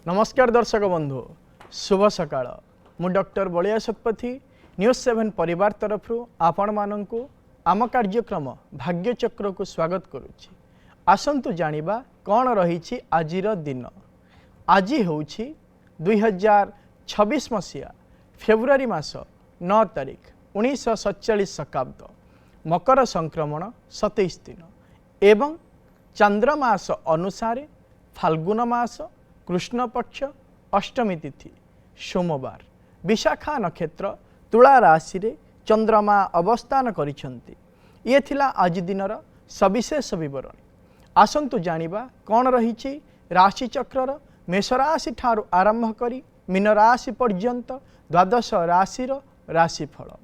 नमस्कार दर्शक बंधु शुभ सकाळ मु डॉक्टर बलिया शतपथी न्यूज 7 परिवार तरफ आपण माननकु आम कार्यक्रम भाग्यचक्र को स्वागत करुछि। आसंतु जानिबा कौन रही आजिर दिन। आज होछि 2026 मसीहा फेब्रुआरी मास 9 तारिख 1947 शकाब्द मकर संक्रमण 27 दिन एवं चंद्रमास अनुसार फाल्गुन मास कृष्ण पक्ष अष्टमी तिथि सोमवार विशाखा नक्षत्र तुला राशि रे चंद्रमा अवस्थान करिसंती। ये थिला आज दिनर सविशेष विवरण। आसंतु जानिबा कौन रही राशि चक्रर मेष राशि ठारू आरंभ करी मीन राशि पर्यंत द्वादश राशिर राशिफल।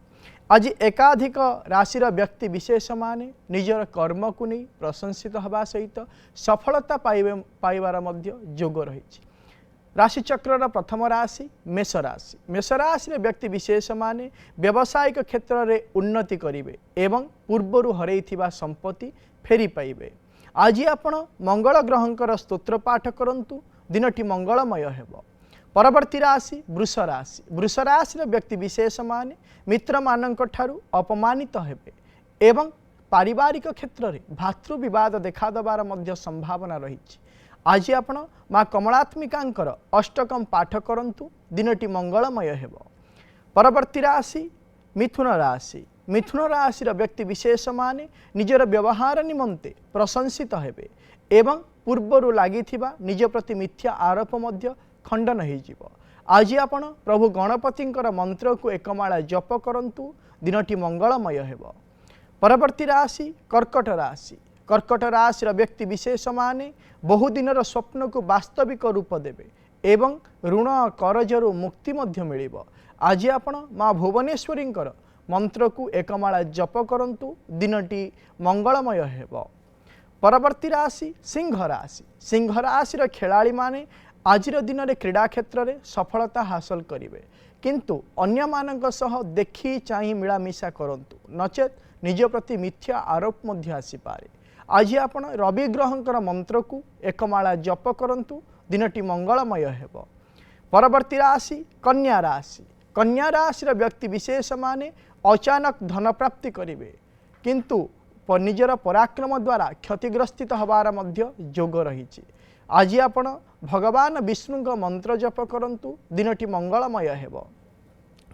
आज एकाधिक राशिर व्यक्ति विशेष माने निजर कर्म को नहीं प्रशंसित हवा सहित सफलता पाइबार मध्य जोग रही। राशि चक्रर प्रथम राशि मेष राशि। मेष राशि व्यक्ति विशेष माने व्यावसायिक क्षेत्र में उन्नति करेंगे एवं पूर्वर हरैथिबा संपत्ति फेरी पाइबे। आज आपण मंगल ग्रहंकर स्तोत्र पाठ करंतु दिनटी मंगलमय हेबो। परवर्ती राशि वृष राशि। वृष राशि व्यक्ति विशेष माने मित्र मानक ठारू अपमानित हेबे एवं पारिवारिक क्षेत्र में भातृ विवाद देखा देवार मध्य संभावना रही। आज आपण माँ कमलात्मिकांकर अष्टकम पाठ करंतु दिनटी मंगलमय हेबो। परवर्ती राशि मिथुन राशि। मिथुन राशि व्यक्ति विशेष माने निजर व्यवहार निमंते प्रशंसित हेबे एवं पूर्वर लागिथिबा निज प्रति मिथ्या आरोप मध्य खंडन हो। आज आपण प्रभु गणपतिंकर मंत्र को एकमाला जप करंतु दिनटी मंगलमय हेबो। परवर्ती राशि कर्कट राशि। कर्कट राशि व्यक्ति विशेष माने बहुदिनर स्वप्न को वास्तविक रूप देवे एवं ऋण करजरु मुक्ति मध्य मिलिबो। आज आपण माँ भुवनेश्वरींकर मंत्र को एकमाला जप करंतु दिनटी मंगलमय हेबो। परवर्ती राशि सिंह राशि। सिंह राशि खेलाड़ी माने आज दिन में क्रीड़ा क्षेत्र में सफलता हासिल करेंगे किंतु अन्य मानक सह देखी चाही मिलामिशा करंतु नचेत निज प्रति मिथ्या आरोप मध्य आसीपारे। आज आपण रवि ग्रहंकर मंत्र को एकमाला जप करंतु दिनटी मंगलमय हेबो। परवर्ती राशि कन्या राशि। कन्या राशि व्यक्ति विशेष माने अचानक धन प्राप्ति करेंगे किंतु निजर पराक्रम द्वारा क्षतिग्रस्तित हबार मध्य जोग रही। आज आपण भगवान विष्णु का मंत्र जप करंतु दिनटी मंगलमय हेबो।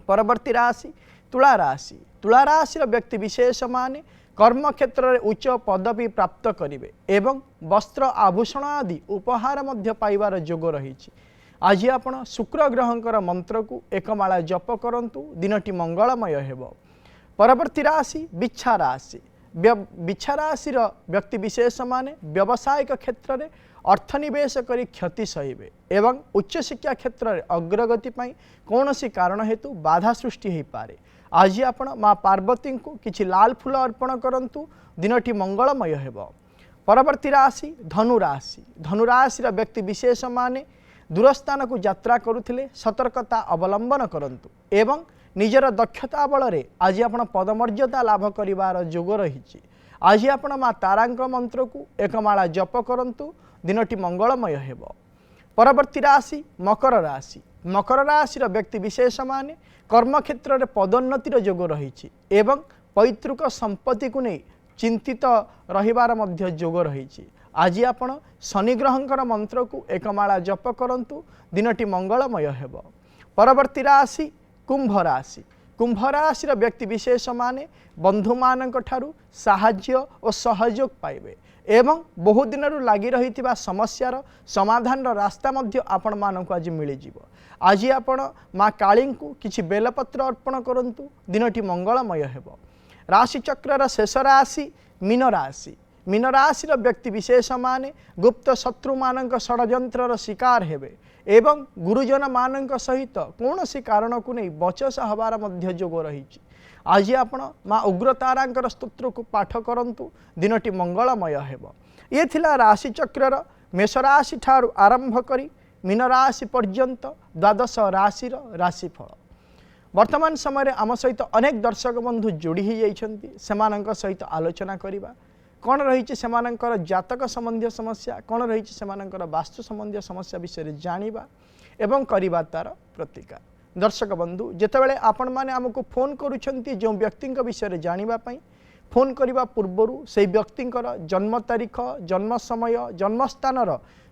परवर्ती राशि तुला राशि। तुला राशि व्यक्ति विशेष माने कर्म क्षेत्र में उच्च पदवी प्राप्त करेंगे एवं वस्त्र आभूषण आदि उपहार मध्य पाइबार जोग रही। आज आपण शुक्र ग्रहंकर मंत्र को एकमाला जप करंतु दिनटी मंगलमय हेबो। परवर्ती राशि बिच्छा राशि। बिच्छा राशि व्यक्ति विशेष माने व्यावसायिक क्षेत्र में अर्थनिवेश करी क्षति सहिबे एवं उच्च शिक्षा क्षेत्र में अग्रगति पाई कौनसी कारण हेतु बाधा सृष्टि हो पारे। आज आपण माँ पार्वती को किछि लाल फूल अर्पण करंतु दिनटी मंगलमय हेबो। परवर्ती राशि धनु राशि। धनु राशि व्यक्ति विशेष माने दूरस्थान को यात्रा करुथिले सतर्कता अवलंबन करंतु एवं निजर दक्षता बल रे आज आपण पदमर्यादा लाभ करिवार जोग रही। आज आपण माँ तारांक मंत्र को एकमाला जप करंतु दिनटी मंगलमय हेबो। परवर्ती राशि मकर राशि। मकर राशि व्यक्ति विशेष माने कर्म क्षेत्र में पदोन्नतिर जोग रही एवं पैतृक संपत्ति को नहीं चिंतित रहिबार मध्य जोग रही। आज आपण शनि ग्रहंकर मंत्र को एकमाला जप करंतु दिनटी मंगलमय हेबो। परवर्ती राशि कुंभ राशि। कुंभ राशि व्यक्ति विशेष माने बंधु मानक ठारू साहाय्य और सहयोग पाइबे एवं बहु दिन लगी रही समस्यार समाधान रास्ता मध्य आपण मानक आज मिल जिवो। आज आपण माँ काली को किछि बेलपत्र अर्पण करंतु दिनटी मंगलमय हेबो। राशि चक्रर शेष राशि मीन राशि। मीन राशि व्यक्ति विशेष माने गुप्त शत्रु मानक षड्यंत्रर शिकार हेबे एवं गुरुजन मानक सहित कौनसी कारण को नहीं बचस हबार मध्य जोग रही। आज आपण माँ उग्रतारांकर स्तोत्र को पाठ करंतु दिनटी मंगलमय हेबो। ये थिला राशि चक्रर मेष राशि ठारू आरंभ करी मीन राशि पर्यंत द्वादश राशिर राशिफल। वर्तमान समय आम सहित अनेक दर्शक बंधु जोड़ी ही जाइछंती। सेमानंक सहित आलोचना करिबा कौन रही सेमानंकर जातक संबंधी समस्या कौन रही सेमानंकर वास्तु संबंधी समस्या विषय जानिबा एवं करिबा तार प्रतिकार। दर्शक बंधु जेतेबेले आपण माने हमको फोन करूछंती जो व्यक्ति विषय जानिबा पई फोन करने पूर्वर से व्यक्ति जन्म तारीख जन्म समय जन्म स्थान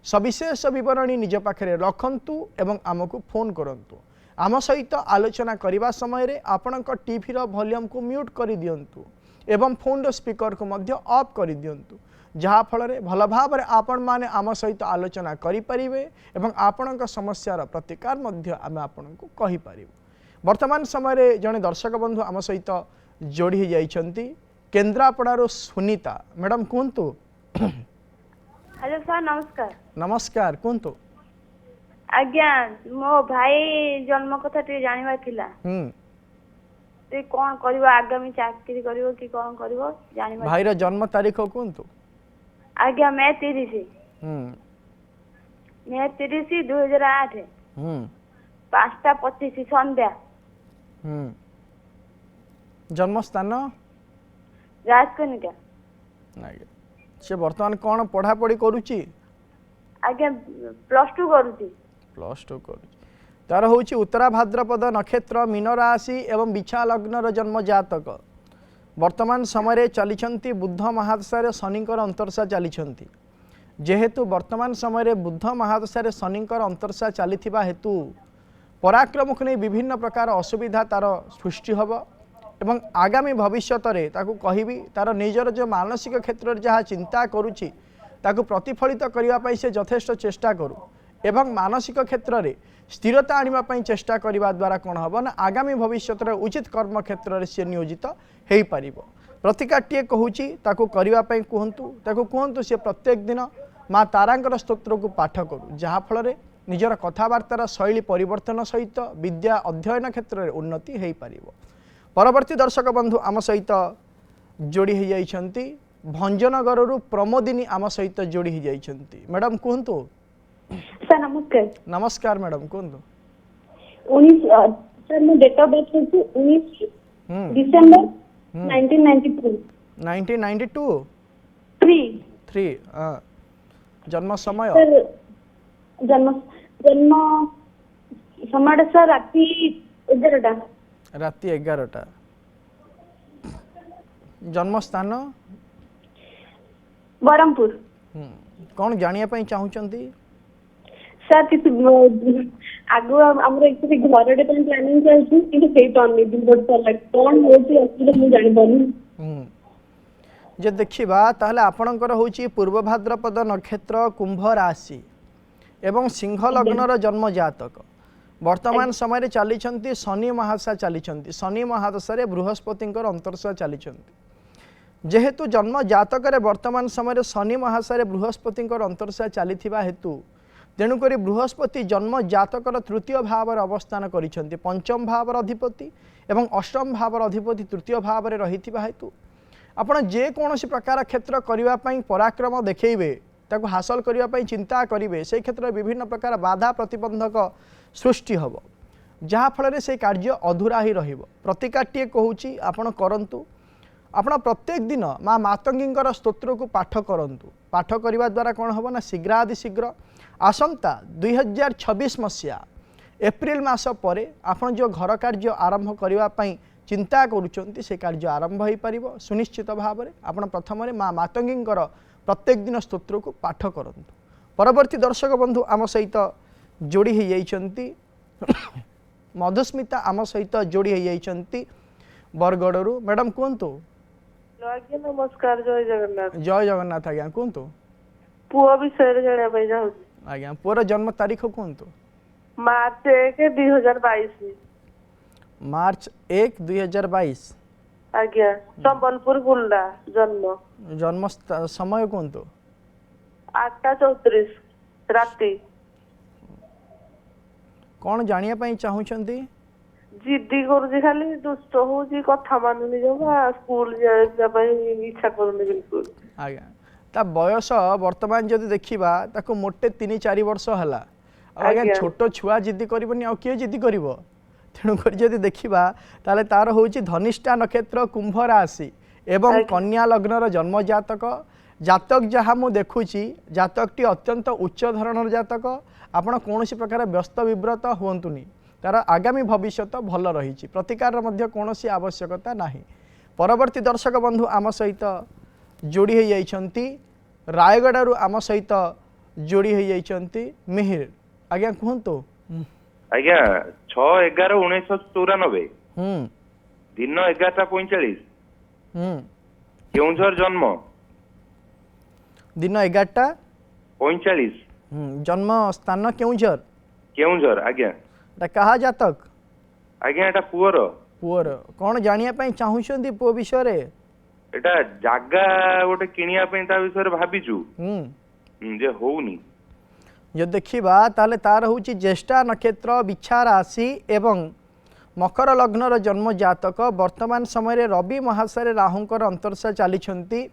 सविशेष बरणी निज पाखे रखंतु एवं आमको फोन करंतु। आम सहित आलोचना करने समय आपण टीवी वॉल्यूम को म्यूट कर दिंतु एवं फोन स्पीकर को मध्य ऑफ कर दिंतु जहाँ फल भल भाव आपण माने आम सहित आलोचना करें एवं आपण समस्यार प्रतिकार मध्य आम आपण को कहीपर। वर्तमान समय जड़े दर्शक बंधु आम सहित जोड़ी जाइछंती केन्द्रापड़ार सुनीता मैडम कहतु। हेलो सर नमस्कार। नमस्कार कहतु। आज्ञा मो भाई जन्म कथा टे जानिबा थिला ते कोन करबो आगामी चाकरी करबो कि कोन करबो जानिबा। भाई रो जन्म तारीख कहतु। आज्ञा मैं 30 मैं 30 2008 5:25 संध्या। जन्म स्थान राजकनिका। से वर्तमान कौन पढ़ा पढ़ी करुची। आज्ञा +2 करूची। +2 करुची तार होची उत्तरा भाद्रपद नक्षत्र मीन राशि एवं बिछा लग्न जन्म जातक वर्तमान समय चली बुद्ध महादशा शनिकर अंतरसा चली जेहेतु वर्तमान समय बुद्ध महादशा शनिकर अंतरसा चली हेतु पराक्रम को नहीं विभिन्न प्रकार असुविधा तार सृष्टि हम एवं आगामी भविष्यत रे ताकू कहिबी तार निजर जो मानसिक क्षेत्र में जहाँ चिंता करुच्ची ताकू प्रतिफलित करने से यथेष्ट चेष्टा करू एवं मानसिक क्षेत्र में स्थिरता आने चेष्टा करने द्वारा कौन हम ना आगामी भविष्यत उचित कर्म क्षेत्र में सी नियोजित हो पार। प्रतिकारटीए कहूँ ताकू करने कहतु ताकू कहतु सी प्रत्येक दिन माँ तारांकर स्तोत्र को पाठ करू जहाँ फल निजर कथबार्तार शैली परिवर्तन सहित विद्या अध्ययन क्षेत्र में उन्नति हो पार। परवर्ती दर्शक बंधु आम सहित जोड़ी हो जाइछंती भंजनगर प्रमोदिनी आम सहित जोड़ी हो जाइछंती। मैडम कहतु। सर नमस्कार। नमस्कार मैडम कहतु। 19 सर मो डेट ऑफ बर्थ है 19 दिसंबर 1992। 1992 3 जन्म समय सर जन्म समय सर राति 11टा राति 11टा। जन्म स्थान बरमपुर। कौन जानिया चाहूँगी सर किसी आगु हमर एक्चुअली घरटे पे प्लानिंग चलछि कि से टर्न नहीं दिन बट सर कौन होची असुविधा मु जानि पानी जे देखिबा ताहले आपणकर होची पूर्व भाद्रपद नक्षत्र कुंभ राशि एवं सिंह लग्नर जन्म जातक वर्तमान समय चली शनि महादशा चली शनि महादशा बृहस्पति अंतरशा चली जेहेतु जन्म जातक वर्तमान समय शनि महादशा बृहस्पति अंतरशा चली हेतु तेणुक बृहस्पति जन्म जातकर तृतीय भाव अवस्थान कर पंचम भावर अधिपति एवं अष्टम भावर अधिपति तृतीय भाव में रही हेतु आपण जेकोसी प्रकार क्षेत्र करने पराक्रम देखइबे ताको हासिल करने चिंता करेंगे से क्षेत्र में विभिन्न प्रकार बाधा प्रतिबंधक सृष्टि हम जहाँ फल से कार्य अधूरा ही रहिबो। प्रतिकारटीए कहूँ आपण करंतु आपण प्रत्येक दिन माँ मातंगी स्तोत्र को पाठ करंतु पाठ करने द्वारा कौन हम ना शीघ्रादि शीघ्र आसंता 2026 मसीहा एप्रिल मास पर आपण जो घर कार्य आरंभ करने चिंता करुँच से कार्य आरंभ हो पार सुनिश्चित भाव में आपण प्रथम माँ मातंगी प्रत्येक दिन स्तोत्र को पाठ करंतु। परवर्ती दर्शक बंधु आम सहित जोड़ी हो जाइछंती मधुस्मिता आम सहित जोड़ी हो जाइछंती बरगड़ू। मैडम कहतु। नमस्कार जय जगन्नाथ। जय जगन्नाथ आज्ञा कहतु। पुओ विषय जानिबा चाहूछी आज्ञा पुअर जन्म तारीख कहतु। मार्च 1 2022। मार्च 1 2022 आज्ञा संबलपुर गुल्ला जन्म जन्म समय कहतु। 8:34 राति। कौन जानिया चाहूँगी जिद्दी करूची खाली दुष्ट होची कथा मानुनी जमा स्कूल जाय इच्छा करूनी बिल्कुल आज्ञा ता बयस वर्तमान जदि देखिबा ताको मोटे 3-4 वर्ष हला आज्ञा छोट छुआ जिद्दी करबनी आ किए जिद्दी करबो तेणु कर जदि देखिबा ताले तार होची धनिष्ठा नक्षत्र कुंभ राशि एवं कन्या लग्नर जन्म जातक जातक जहाँ मु देखुची जातकटी अत्यंत उच्च धरणर जातक आपण कौन प्रकार व्यस्त विव्रत हुंतुनी तार आगामी भविष्य भल रही प्रतिकार कौन आवश्यकता नहीं। परवर्ती दर्शक बंधु आम सहित जोड़ी हो जाइछंती रायगड़ू आम सहित जोड़ी हो जाइछंती मिहिर आज्ञा कहतु आज्ञा 6/11/1994 दिन 11:45 केउंझर जन्म दिन 11:45 जन्म स्थान केउंझर केउंझर आज्ञा कहा जातक आज्ञा एटा पुअर पुअर कौन जानिया पई चाहुछंती पुओ विषय रे एटा जागा गोटे किनिया पई ता विषय रे भाबिचु जे होउनी जो देखिबा ताले तार होउची ज्येष्ठा नक्षत्र बिछा राशि एवं मकर लग्नर जन्म जातक वर्तमान समय रे रवि महाशय राहुंकर अंतरसा चली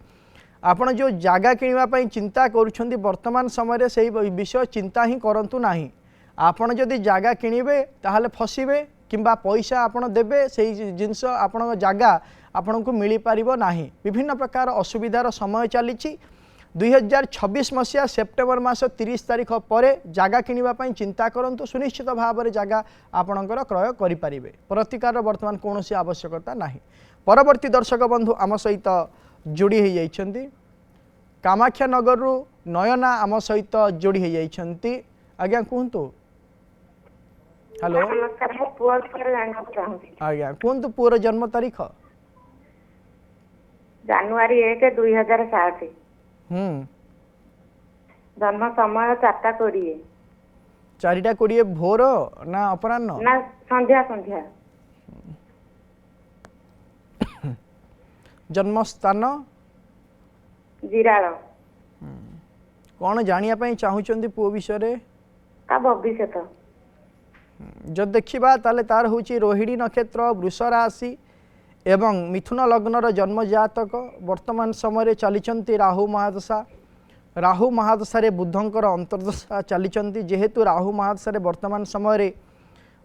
आपण जो जागा किनिबा पई चिंता करूछंती वर्तमान समय रे सही विषय चिंता ही करंतु नाही। आपण जदि जागा किनिबे ताहले फसिबे किंबा पैसा आपण देबे सही जिंस आपण जागा आपण को मिली पारिबो नाही। विभिन्न प्रकार असुविधार समय चली 2026 मसीहा सेप्टेम्बर मास 30 तारिख पर जागा किनिबा पई चिंता करंतु सुनिश्चित भाव में जागा आपणकर क्रय करि पारिबे प्रतिकार वर्तमान कौन आवश्यकता नाही। परवर्ती दर्शक बंधु आम सहित जोड़ी हो जाइछंती कामाख्या नगर रु नयना आम सहित जोड़ी हो जाइछंती आज्ञा कहतु हेलो आज्ञा कहतु पुअर जन्म तारीख जानुआरी 1 2007 जन्म समय 4:20 4:20 भोर ना अपराह्न ना संध्या संध्या जन्म स्थान जिराल कौन जानिया पई चाहुचंदी पुओ विषय रे का भविष्यत जो देखिबा ताले तार होची रोहिणी नक्षत्र वृष राशि एवं मिथुन लग्नर जन्म जातक वर्तमान समय चलीचंती राहु महादशा रे बुधंकर अंतर्दशा चलीचंती जेहेतु राहु महादशा रे वर्तमान समय रे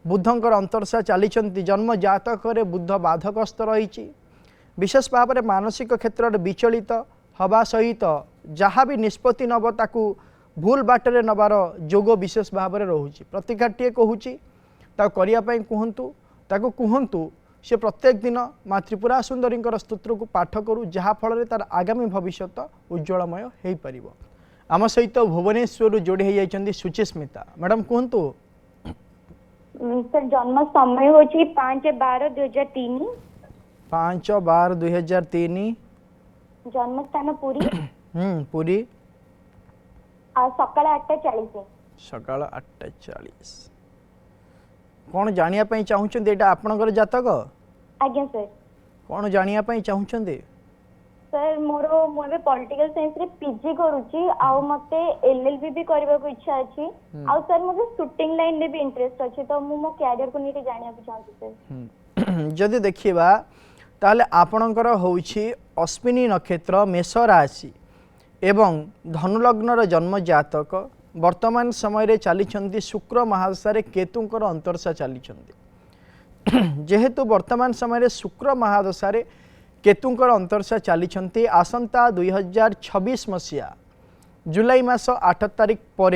बुधंकर अंतर्दशा चलीचंती जन्म जातक रे बुध बाधकस्त रही विशेष भाव में मानसिक क्षेत्र में विचलित हवा सहित जहाँ भी निष्पत्ति नब ताकू भूल बाटर नबार जोग विशेष भाव में रोचे प्रतिकारटे कहूँ करने कहतु ताकू कहतु से प्रत्येक दिन माँ त्रिपुरा सुंदरी स्तोत्र को पाठ करू जहाँफल तार आगामी भविष्य उज्ज्वलमय हो पार। आम सहित भुवनेश्वर जोड़ी हो जाती सुचिस्मिता मैडम कहतु सर जन्म समय हो 5/12/2003 5/12/2003 जन्म स्थान पुरी पुरी सकाळ 8:40 सकाळ 8:40 कौन जानिया पई चाहुचंदी एटा आपनकर जातक आज्ञा सर कौन जानिया पई चाहुचंदी सर मोरो मोबे पॉलिटिकल साइंस रे पीजी करूची आउ मते एलएलबी भी करबा को इच्छा अछि आउ सर मोबे शूटिंग लाइन रे भी इंटरेस्ट अछि तो मो कैरियर को नीटे जानिया को चाहती सर जदि देखिबा ताले आपणकर होउछि अश्विनी नक्षत्र मेष राशि एवं धनु लग्नर जन्म जातक वर्तमान समय रे चलीचंती शुक्र महादशा रे केतुंकर अंतरसा चलीचंती जेहेतु वर्तमान समय रे शुक्र महादशा रे केतुंकर अंतरसा चलीचंती आसंता 2026 मसीहा जुलाई मास 8 तारिख पर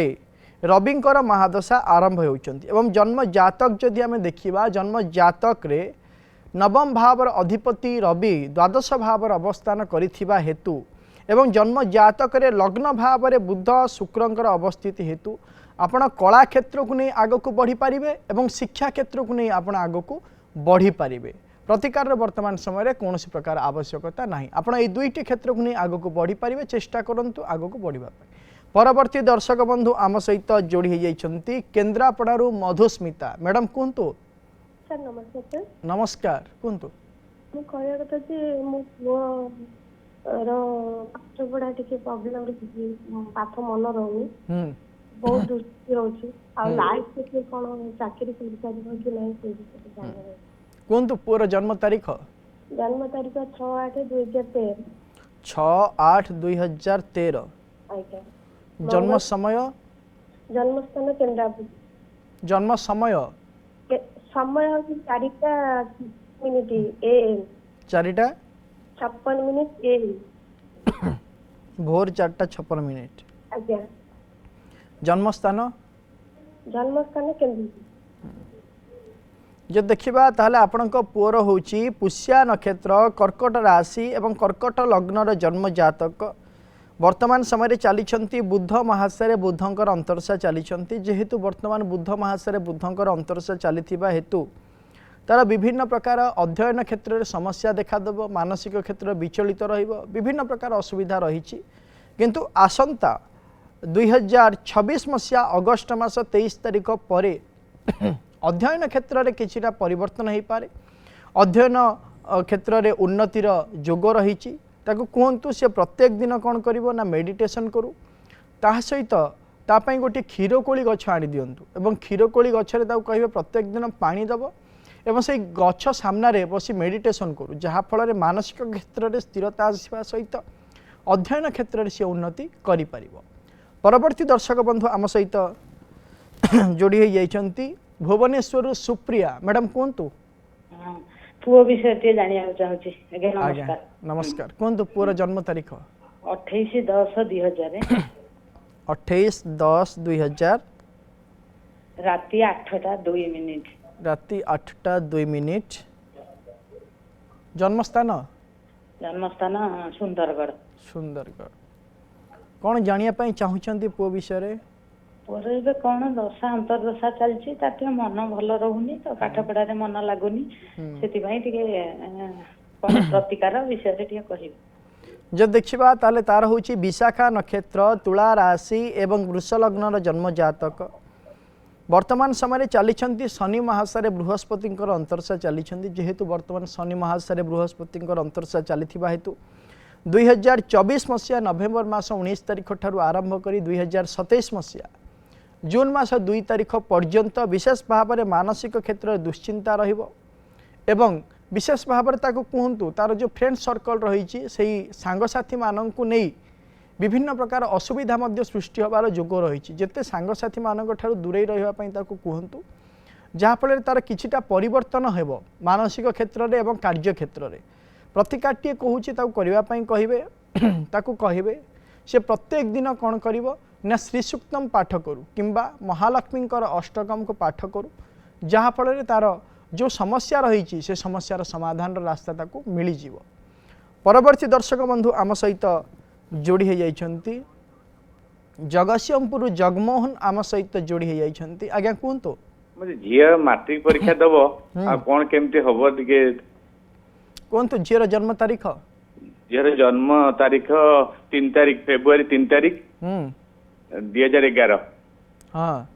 रविंकर महादशा आरंभ होउचंती एवं जन्म जातक जदि आमे देखिबा जन्म जातक रे नवम भावर अधिपति रवि द्वादश भावर अवस्थान करिथिबा हेतु एवं जन्म जातक रे लग्न भाव रे बुध शुक्रंकर अवस्थिति हेतु आपण कला क्षेत्र को नहीं आग को बढ़ी पारिबे एवं शिक्षा क्षेत्र को नहीं आपण आग को बढ़ी पारिबे प्रतिकार वर्तमान समय रे कौन प्रकार आवश्यकता नहीं आपण ए दुईटी क्षेत्र को नहीं आग को बढ़ी पारिबे चेष्टा करंतु आग को बढ़िबा परवर्ती दर्शक बंधु आम सहित जोड़ी हो जाइछंती केन्द्रापड़ारू मधुस्मिता मैडम कहतु सर नमस्कार सर नमस्कार कहतु मु कहया कथा जे मो पुओ रो पाठ पढ़ा टिके प्रॉब्लम रे पाठ मन रहउनी बहुत दुष्टि होची आ लाइफ के कोन चाकरी कर पारिबो कि नहीं से जाने कहतु पुओर जन्म तारीख 6/8/2013 6/8/2013 आज्ञा जन्म समय जन्म स्थान केन्द्रापड़ा जन्म समय समय 4:00 मिनिट एएम 4:00 56 AM। भोर 4:56। आज्ञा। जन्मस्थान जन्मस्थान केंद्र। जो देखा ताहले आपणक पुअर होची पुष्या नक्षत्र कर्कट राशि एवं कर्कट लग्नर जन्म जातक वर्तमान समय चली बुध महाशय बुधंकर अंतरसा चली जेहेतु वर्तमान बुध महाशय बुधंकर अंतरसा चली हेतु तार विभिन्न प्रकार अध्ययन क्षेत्र में समस्या देखादेव मानसिक क्षेत्र विचलित विभिन्न प्रकार असुविधा रही किंतु आसंता 2026 मसीहा अगस्ट मास 23 तारिख पर अध्ययन क्षेत्र में किछिटा परिवर्तन हो पारे अध्ययन क्षेत्र में उन्नतिर जोग रही कहतु सी प्रत्येक दिन कौन कर मेडिटेशन करू ता सहित तापाई गोटे क्षीरकोली गछ आनी दिंतु एवं क्षीरकोली गछरे कहे प्रत्येक दिन पानी दब एवं से गछ सामने बसी मेडिटेशन करू जहाँफल मानसिक क्षेत्र में स्थिरता आसवा सहित अध्ययन क्षेत्र में सी उन्नति कर परवर्ती दर्शक बंधु आम सहित जोड़ी हो जाइछंती भुवनेश्वर सुप्रिया मैडम कहतु पुओ विषय जानिया चाहूची। आज्ञा नमस्कार। नमस्कार कहतु पुअर जन्म तारीख 28/10/2000 28/10/2000 राति 8:02 राति 8:02 जन्मस्थान सुंदरगढ़। सुंदरगढ़ कौन जानिया पाई चाहूचंती पुओ विषय रे पुअर ए कौन दशा अंतर्दशा चलची तार मन भल रहुनी तो पाठ पढ़ारे मन लगुनी से कौन प्रतिकार विषय रे कहि जो देखा ताले तार होची विशाखा नक्षत्र तुला राशि एवं वृष लग्नर जन्म जातक वर्तमान समय चली शनि महाशय बृहस्पति अंतरसा चली जेहेतु वर्तमान शनि महाशय बृहस्पति अंतरसा चली हेतु 2024 मसीहा नवेम्बर मास 19 तारिख ठारू आरंभ कर 2027 मसीहा जून मास 2 तारिख पर्यंत विशेष भाव में मानसिक क्षेत्र में दुश्चिंता रहिबो एवं विशेष भाव में कहतु तार जो फ्रेंड सर्कल रही सांगसाथी मानू नहीं विभिन्न प्रकार असुविधा सृष्टि होबार जोग रही जिते सांगसाथी मानक ठारू दूरे रही कहतु जहाँफल तार किछिटा परिवर्तन हेब मानसिक क्षेत्र में एवं कार्य क्षेत्र में प्रतिकारटी कहूँ कहे से प्रत्येक दिन कौन कर श्री सूक्तम पाठ करू किंबा महालक्ष्मी अष्टकम को पाठ करू जहाँफल तार जो समस्या रही से समस्यार समाधान रास्ता ताकू मिल जीव। परवर्ती दर्शक बंधु आम सहित जोड़ी हो जाइछंती जगतसिंहपुर जगमोहन आम सहित जोड़ी हो जाइछंती। आज्ञा कहतु झील मैट्रिक परीक्षा दब कौन केमती हम टे कहतु झीर जन्म तारीख झीर जन्म तारीख 3 तारीख फेब्रुआरी 3 तारीख 2011 हाँ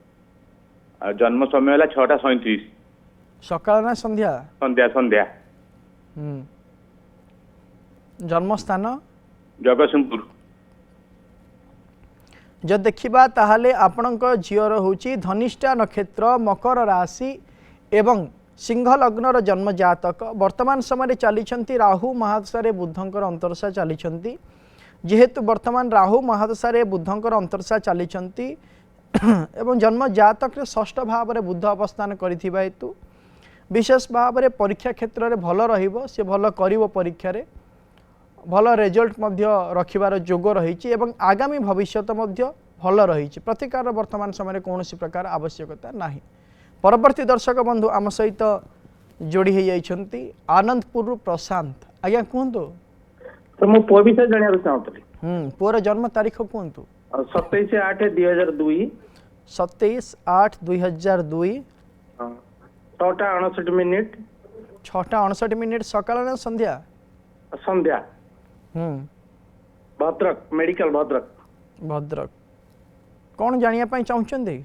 जन्म समय है 6:37 सकाळ ना संध्या संध्या संध्या जन्मस्थान जगतसिंहपुर। जब देखा ताहले आपणक झीर होची धनिष्ठा नक्षत्र मकर राशि एवं सिंह लग्नर जन्म जातक वर्तमान समय चली राहु महादशा बुधंकर अंतरसा चली जेहेतु वर्तमान राहु महादशा बुधंकर अंतरसा चली एवं जन्म जातक षष्ठ भाव में बुध अवस्थान करिथिबा हेतु विशेष भाव में परीक्षा क्षेत्र में भल रहिबो से भल करिवो परीक्षा रे भल रिजल्ट मध्य रखिबार जोग रही एवं आगामी भविष्यत मध्य भल रही प्रतिकार वर्तमान समय कौन प्रकार आवश्यकता नहीं। परवर्ती दर्शक बंधु आम सहित जोड़ी हो जाइछंती आनंदपुर प्रशांत। आज्ञा कहतु तो मो पुओ विषय जानिया चाहतली पुअर जन्म तारीख कहतु 27/8/2002 27/8/2002 6:59 6:59 सकाळ ना संध्या संध्या भद्रक मेडिकल भद्रक भद्रक कौन जानिया पाई चाहूचंदी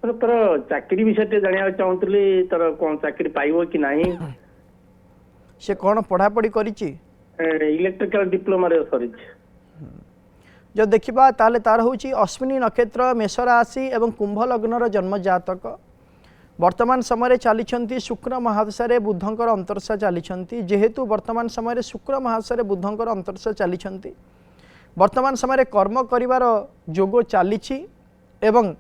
तर चाकरी विषय जानिया चाहतली तर कौन चाकरी पाइबो कि नहीं से कौन पढ़ा पढ़ी करिछि इलेक्ट्रिकल डिप्लोमा रे सरिछ। जो देखा ताले तार होची अश्विनी नक्षत्र मेष राशि एवं कुंभ लग्नर जन्म जातक वर्तमान समय चली शुक्र महादशा बुधंकर अंतरसा चली जेहेतु वर्तमान समय शुक्र महादशा बुधंकर अंतरसा चली वर्तमान समय कर्म करिवार जोग चली एवं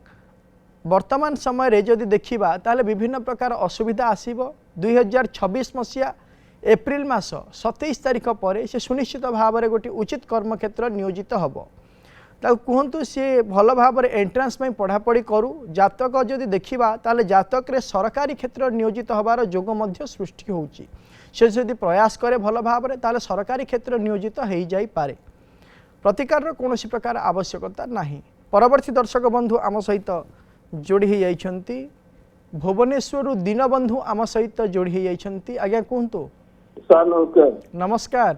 वर्तमान समय जदि देखिबा ताले विभिन्न प्रकार असुविधा आसीबो 2026 मसीहा एप्रिल मास 27 तारिख पर से सुनिश्चित भाव में गोटे उचित कर्मक्षेत्र नियोजित हम कहतु सी भल भाव में एंट्रांस में पढ़ापढ़ी करू जातक जदि देखा ताले जातक रे सरकारी क्षेत्र नियोजित होबार जोग मध्य सृष्टि होउची से जदि प्रयास करे भल भाव में ताले सरकारी क्षेत्र नियोजित हो जाई पारे प्रतिकार कौन प्रकार आवश्यकता नहीं। परवर्ती दर्शक बंधु आम सहित जोड़ी जाइछंती भुवनेश्वर दीनबंधु आम सहित जोड़ी जाइछंती आज्ञा कहतु सर नमस्कार। नमस्कार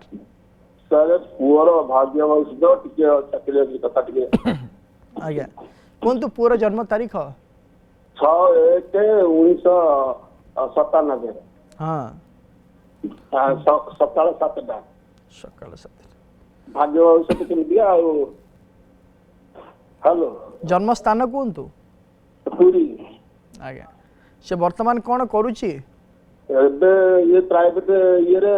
सर पुअर भाग्य भविष्य टिके चाकरी कथा टिके आज्ञा कहतु पुअर जन्म तारीख 6/1/1997 हाँ सकाल 7टा सकाल 7 भाग्य भविष्य केमती हेलो जन्म स्थान कहतु पुरी आज्ञा से वर्तमान कौन करुची एबे ये प्राइवेट ये रे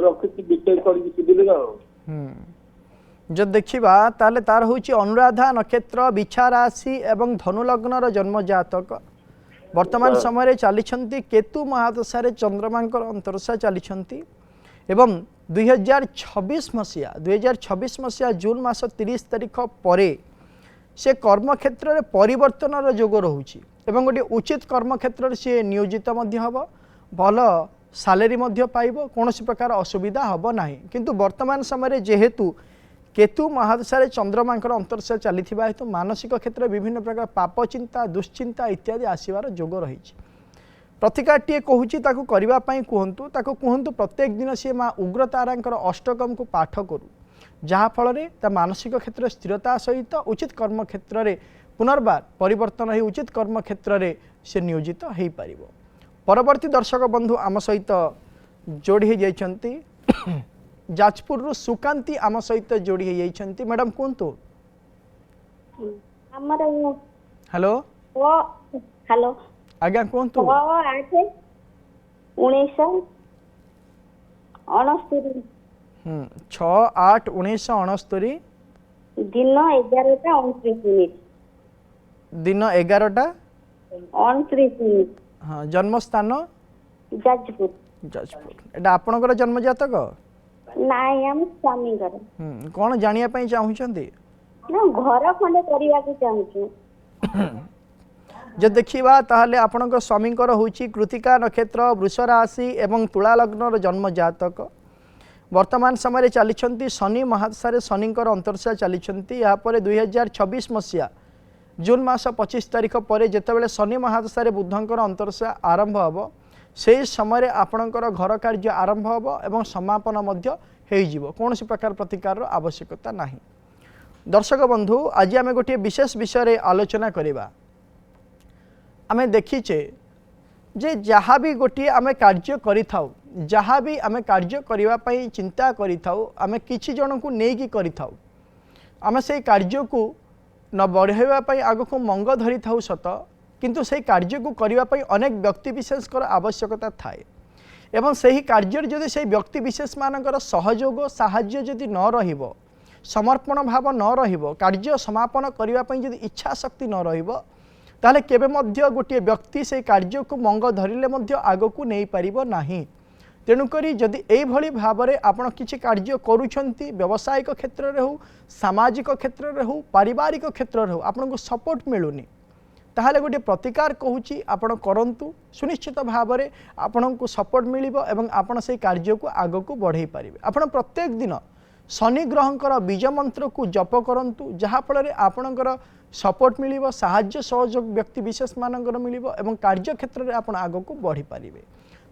रखि बिटेक करी सिदिले जब देखा ताले तार होची अनुराधा नक्षत्र बिछा राशि एवं धनु लग्नर जन्म जातक वर्तमान समय चली केतु महादशा चंद्रमांकर अंतरशा चली एवं 2026 मसीहा जून मास 30 तारिख पर से कर्मक्षेत्र परिवर्तन जोग रोचे एवं गोटे उचित कर्मक्षेत्र सी नियोजित हम भल सालेरी पाइब कौन प्रकार असुविधा हम ना किंतु वर्तमान समय जेहेतु केतु महादशा चंद्रमांकर अंतरशा चली हेतु मानसिक क्षेत्र विभिन्न प्रकार पाप चिंता दुश्चिंता इत्यादि आसबार जोग रही प्रतिकारटे कहूँ करने कहतु कहतु प्रत्येक दिन सी माँ उग्रतारा अष्टकम को पाठ करू जहाँफल मानसिक क्षेत्र स्थिरता सहित उचित कर्म क्षेत्र में पुनर्बार परिवर्तन हो उचित कर्म क्षेत्र में से नियोजित हो पार। परवर्ती दर्शक बंधु आम सहित जोड़ी जाइछंती जाजपुर सुकांती आम सहित जोड़ी जाइछंती मैडम कहतु हेलो हेलो आज्ञा कहतु 6/8/1969 दिन 11:29 दिन 11:29 हाँ जन्म स्थान जाजपुर एटा आपनकर जन्म जातक नाई हम स्वामी कौन जानिया पई चाहुचंती ना घर खंडे करिया के चाहूछु जे देखिबा ताहले आपनकर स्वामीकर होची कृतिका नक्षत्र वृष राशि एवं तुला लग्नर जन्म जातक वर्तमान समय चली शनि महादशा शनिकर अंतरशा चली या 2026 मसीहा जून मास 25 तारिख पर जितेबाला शनि महादशा बुधंकर अंतरशा आरंभ हम से समय आपणकर घर कार्य आरंभ हम एवं समापन कौन प्रकार प्रतिकार आवश्यकता नहीं। दर्शक बंधु आज आम गोटे विशेष विषय आलोचना करवा आम देखीचे जे जहाँ भी गोटे आम कार्य करिथाउ जहाँ भी आम कार्य करने चिंता करिथाउ आम किछि जन को नेकी करिथाउ आम से कार्य को न बढ़ाई आग को मंग धरी था सत किंतु से कार्य को करने अनेक व्यक्ति विशेष आवश्यकता थाए एवं से ही कार्य जदि से व्यक्ति विशेष मानकर सहयोग साहाय्य जदि न रहिबो समर्पण भाव न रहिबो कार्य समापन करने जदि इच्छा शक्ति न रहिबो ताले केबे मध्य गोटे व्यक्ति से कार्य को मंग धरिले मध्य आग को नहीं पारिबो नाही। तेणुकरी जदि एभली भाव में आपण किछि कार्य करूछंती व्यावसायिक क्षेत्र रे हो सामाजिक क्षेत्र रे हो पारिवारिक क्षेत्र रे हो आपन को सपोर्ट मिलुनी ताहले गोटे प्रतिकार कहूची आपण करंतु सुनिश्चित भाव में आपण को सपोर्ट मिलिबो एवं आपण से कार्य को आग को बढ़ाई पारिबे। आपण प्रत्येक दिन शनि ग्रहंकर बीज मंत्र को जप करंतु जहाँ फल आपणकर सपोर्ट मिलिबो साहाय्य सहयोग व्यक्ति विशेष मानकर मिलिबो एवं कार्य क्षेत्र में आपण आग को बढ़ी पारिबे।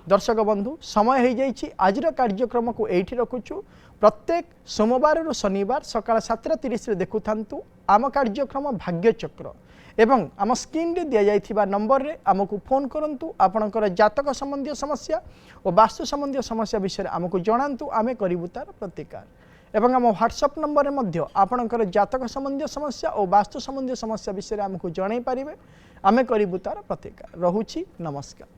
दर्शक बंधु समय हो जाइए आज कार्यक्रम को एठी रखुचु प्रत्येक सोमवार रु शनिवार सकाळ 7:30 देखु थांतु आम कार्यक्रम भाग्यचक्र एवं आम स्क्रीन रे दिया जाइथिबा नंबर रे आमको फोन करंतु आपणकर जातक संबंधी समस्या और वास्तु संबंधी समस्या विषय आमको जणांतु आमे करिबु तार प्रतिकार एवं आम व्हाट्सएप नंबर में मध्य आपणकर जातक संबंधी समस्या और वास्तु संबंधी समस्या विषय आमको जणाई पारिबे आमे करिबु तार प्रतिकार। रहुछि नमस्कार।